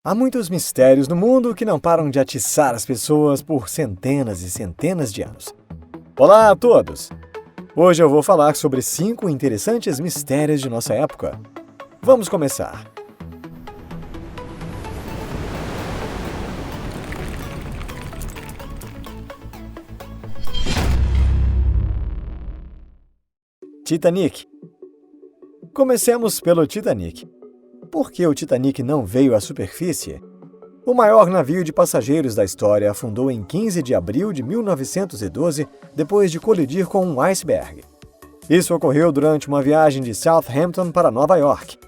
Há muitos mistérios no mundo que não param de atiçar as pessoas por centenas e centenas de anos. Olá a todos! Hoje eu vou falar sobre 5 interessantes mistérios de nossa época. Vamos começar! Titanic. Comecemos pelo Titanic. Por que o Titanic não veio à superfície? O maior navio de passageiros da história afundou em 15 de abril de 1912, depois de colidir com um iceberg. Isso ocorreu durante uma viagem de Southampton para Nova York.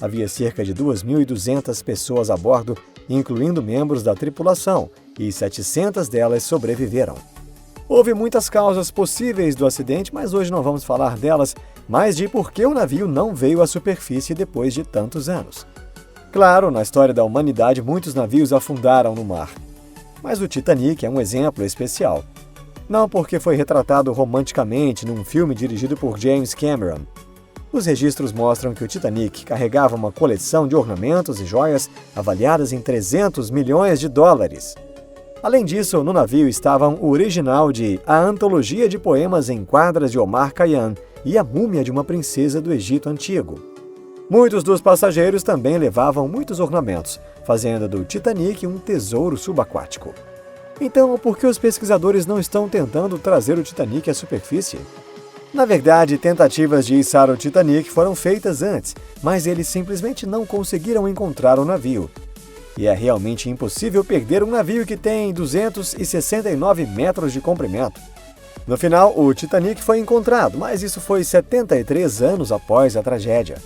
Havia cerca de 2.200 pessoas a bordo, incluindo membros da tripulação, e 700 delas sobreviveram. Houve muitas causas possíveis do acidente, mas hoje não vamos falar delas, mas de por que o navio não veio à superfície depois de tantos anos. Claro, na história da humanidade, muitos navios afundaram no mar. Mas o Titanic é um exemplo especial. Não porque foi retratado romanticamente num filme dirigido por James Cameron. Os registros mostram que o Titanic carregava uma coleção de ornamentos e joias avaliadas em 300 milhões de dólares. Além disso, no navio estavam o original de A Antologia de Poemas em Quadras de Omar Khayyam e a múmia de uma princesa do Egito Antigo. Muitos dos passageiros também levavam muitos ornamentos, fazendo do Titanic um tesouro subaquático. Então, por que os pesquisadores não estão tentando trazer o Titanic à superfície? Na verdade, tentativas de içar o Titanic foram feitas antes, mas eles simplesmente não conseguiram encontrar o navio. E é realmente impossível perder um navio que tem 269 metros de comprimento. No final, o Titanic foi encontrado, mas isso foi 73 anos após a tragédia.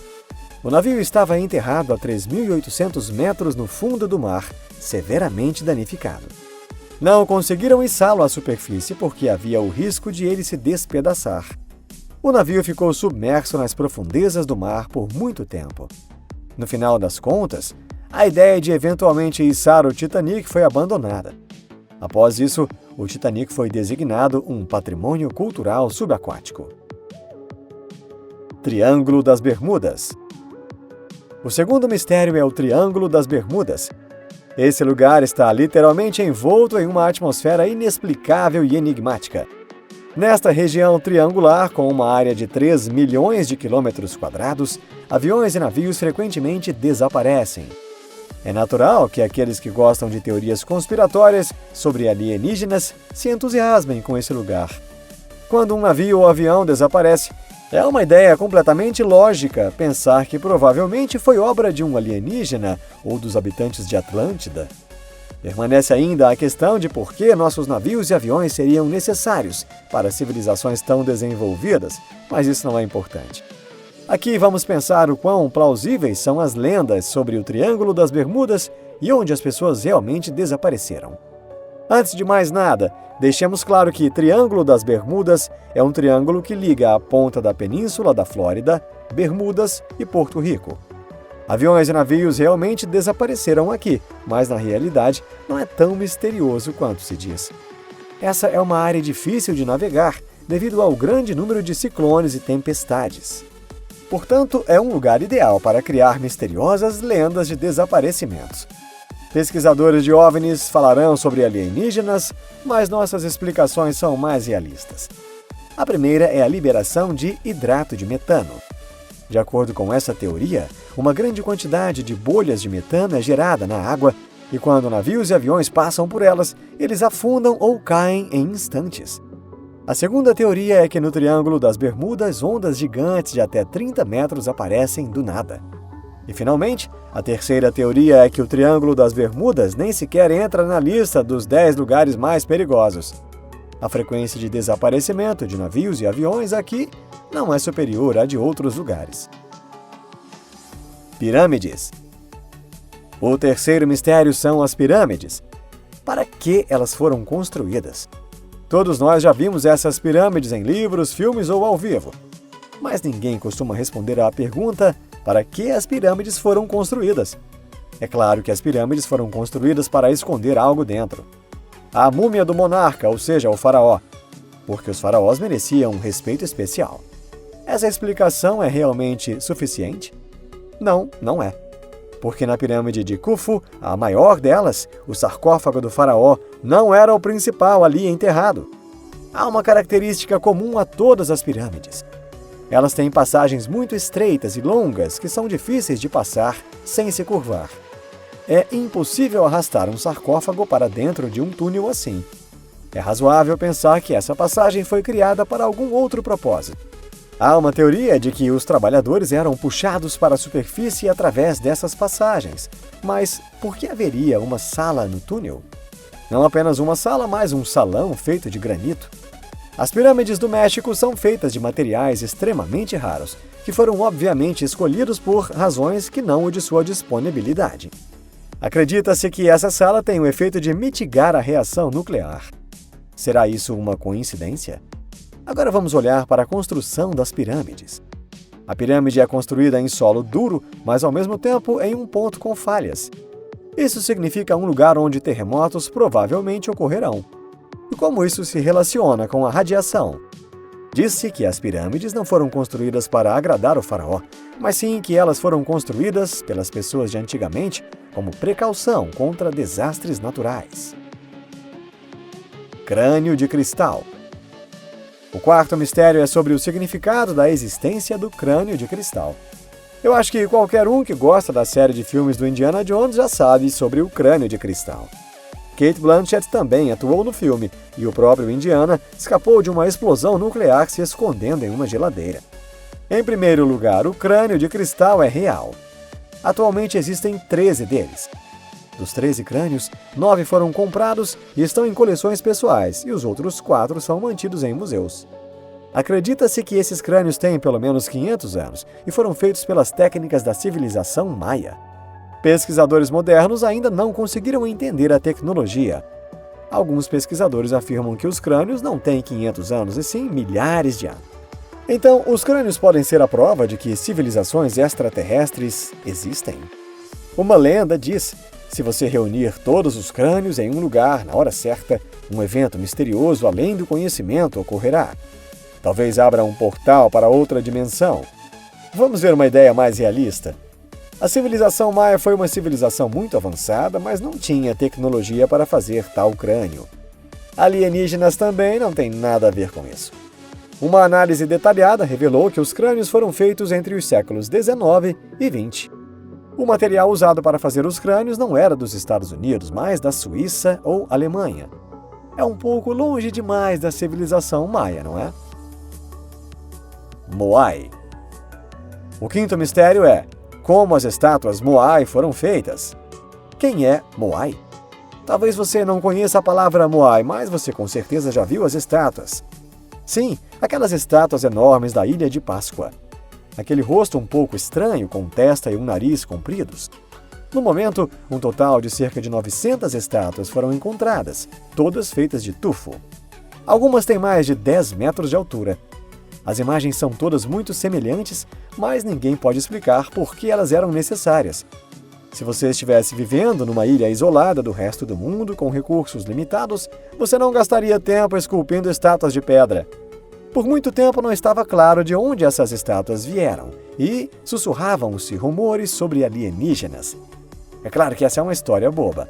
O navio estava enterrado a 3.800 metros no fundo do mar, severamente danificado. Não conseguiram içá-lo à superfície porque havia o risco de ele se despedaçar. O navio ficou submerso nas profundezas do mar por muito tempo. No final das contas, a ideia de eventualmente içar o Titanic foi abandonada. Após isso, o Titanic foi designado um patrimônio cultural subaquático. Triângulo das Bermudas. O segundo mistério é o Triângulo das Bermudas. Esse lugar está literalmente envolto em uma atmosfera inexplicável e enigmática. Nesta região triangular, com uma área de 3 milhões de quilômetros quadrados, aviões e navios frequentemente desaparecem. É natural que aqueles que gostam de teorias conspiratórias sobre alienígenas se entusiasmem com esse lugar. Quando um navio ou avião desaparece, é uma ideia completamente lógica pensar que provavelmente foi obra de um alienígena ou dos habitantes de Atlântida. Permanece ainda a questão de por que nossos navios e aviões seriam necessários para civilizações tão desenvolvidas, mas isso não é importante. Aqui vamos pensar o quão plausíveis são as lendas sobre o Triângulo das Bermudas e onde as pessoas realmente desapareceram. Antes de mais nada, deixemos claro que Triângulo das Bermudas é um triângulo que liga a ponta da península da Flórida, Bermudas e Porto Rico. Aviões e navios realmente desapareceram aqui, mas na realidade não é tão misterioso quanto se diz. Essa é uma área difícil de navegar devido ao grande número de ciclones e tempestades. Portanto, é um lugar ideal para criar misteriosas lendas de desaparecimentos. Pesquisadores de OVNIs falarão sobre alienígenas, mas nossas explicações são mais realistas. A primeira é a liberação de hidrato de metano. De acordo com essa teoria, uma grande quantidade de bolhas de metano é gerada na água e quando navios e aviões passam por elas, eles afundam ou caem em instantes. A segunda teoria é que no Triângulo das Bermudas, ondas gigantes de até 30 metros aparecem do nada. E, finalmente, a terceira teoria é que o Triângulo das Bermudas nem sequer entra na lista dos 10 lugares mais perigosos. A frequência de desaparecimento de navios e aviões aqui não é superior à de outros lugares. Pirâmides. O terceiro mistério são as pirâmides. Para que elas foram construídas? Todos nós já vimos essas pirâmides em livros, filmes ou ao vivo. Mas ninguém costuma responder à pergunta: para que as pirâmides foram construídas? É claro que as pirâmides foram construídas para esconder algo dentro. A múmia do monarca, ou seja, o faraó, porque os faraós mereciam um respeito especial. Essa explicação é realmente suficiente? Não, não é. porque na pirâmide de Khufu, a maior delas, o sarcófago do faraó não era o principal ali enterrado. Há uma característica comum a todas as pirâmides. Elas têm passagens muito estreitas e longas que são difíceis de passar sem se curvar. É impossível arrastar um sarcófago para dentro de um túnel assim. É razoável pensar que essa passagem foi criada para algum outro propósito. Há uma teoria de que os trabalhadores eram puxados para a superfície através dessas passagens. Mas por que haveria uma sala no túnel? Não apenas uma sala, mas um salão feito de granito. As pirâmides do México são feitas de materiais extremamente raros, que foram obviamente escolhidos por razões que não o de sua disponibilidade. Acredita-se que essa sala tem o efeito de mitigar a reação nuclear. Será isso uma coincidência? Agora vamos olhar para a construção das pirâmides. A pirâmide é construída em solo duro, mas ao mesmo tempo em um ponto com falhas. Isso significa um lugar onde terremotos provavelmente ocorrerão. E como isso se relaciona com a radiação? Diz-se que as pirâmides não foram construídas para agradar o faraó, mas sim que elas foram construídas pelas pessoas de antigamente como precaução contra desastres naturais. Crânio de cristal. O quarto mistério é sobre o significado da existência do crânio de cristal. Eu acho que qualquer um que gosta da série de filmes do Indiana Jones já sabe sobre o crânio de cristal. Cate Blanchett também atuou no filme, e o próprio Indiana escapou de uma explosão nuclear se escondendo em uma geladeira. Em primeiro lugar, o crânio de cristal é real. Atualmente existem 13 deles. Dos 13 crânios, 9 foram comprados e estão em coleções pessoais, e os outros 4 são mantidos em museus. Acredita-se que esses crânios têm pelo menos 500 anos e foram feitos pelas técnicas da civilização maia. Pesquisadores modernos ainda não conseguiram entender a tecnologia. Alguns pesquisadores afirmam que os crânios não têm 500 anos, e sim milhares de anos. Então, os crânios podem ser a prova de que civilizações extraterrestres existem? Uma lenda diz: se você reunir todos os crânios em um lugar na hora certa, um evento misterioso além do conhecimento ocorrerá. Talvez abra um portal para outra dimensão. Vamos ver uma ideia mais realista. A civilização maia foi uma civilização muito avançada, mas não tinha tecnologia para fazer tal crânio. Alienígenas também não têm nada a ver com isso. Uma análise detalhada revelou que os crânios foram feitos entre os séculos XIX e XX. O material usado para fazer os crânios não era dos Estados Unidos, mas da Suíça ou Alemanha. É um pouco longe demais da civilização maia, não é? Moai. O quinto mistério é: como as estátuas Moai foram feitas? Quem é Moai? Talvez você não conheça a palavra Moai, mas você com certeza já viu as estátuas. Sim, aquelas estátuas enormes da Ilha de Páscoa. Aquele rosto um pouco estranho, com testa e um nariz compridos. No momento, um total de cerca de 900 estátuas foram encontradas, todas feitas de tufo. Algumas têm mais de 10 metros de altura. As imagens são todas muito semelhantes, mas ninguém pode explicar por que elas eram necessárias. Se você estivesse vivendo numa ilha isolada do resto do mundo com recursos limitados, você não gastaria tempo esculpindo estátuas de pedra. Por muito tempo não estava claro de onde essas estátuas vieram, e sussurravam-se rumores sobre alienígenas. É claro que essa é uma história boba.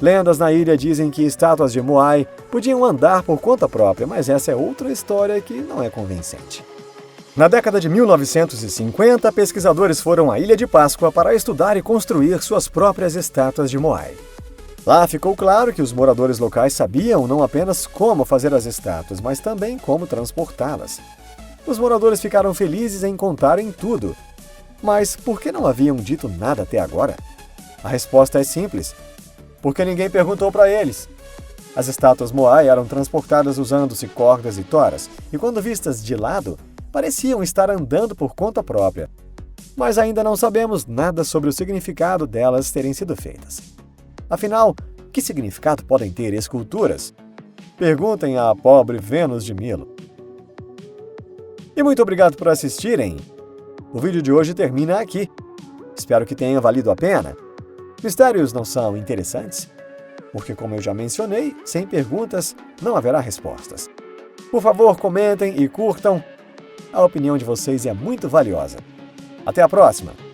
Lendas na ilha dizem que estátuas de Moai podiam andar por conta própria, mas essa é outra história que não é convincente. Na década de 1950, pesquisadores foram à Ilha de Páscoa para estudar e construir suas próprias estátuas de Moai. Lá ficou claro que os moradores locais sabiam não apenas como fazer as estátuas, mas também como transportá-las. Os moradores ficaram felizes em contarem tudo. Mas por que não haviam dito nada até agora? A resposta é simples: porque ninguém perguntou para eles. As estátuas Moai eram transportadas usando-se cordas e toras, e quando vistas de lado, pareciam estar andando por conta própria. Mas ainda não sabemos nada sobre o significado delas terem sido feitas. Afinal, que significado podem ter esculturas? Perguntem à pobre Vênus de Milo. E muito obrigado por assistirem. O vídeo de hoje termina aqui. Espero que tenha valido a pena. Mistérios não são interessantes? Porque, como eu já mencionei, sem perguntas não haverá respostas. Por favor, comentem e curtam. A opinião de vocês é muito valiosa. Até a próxima!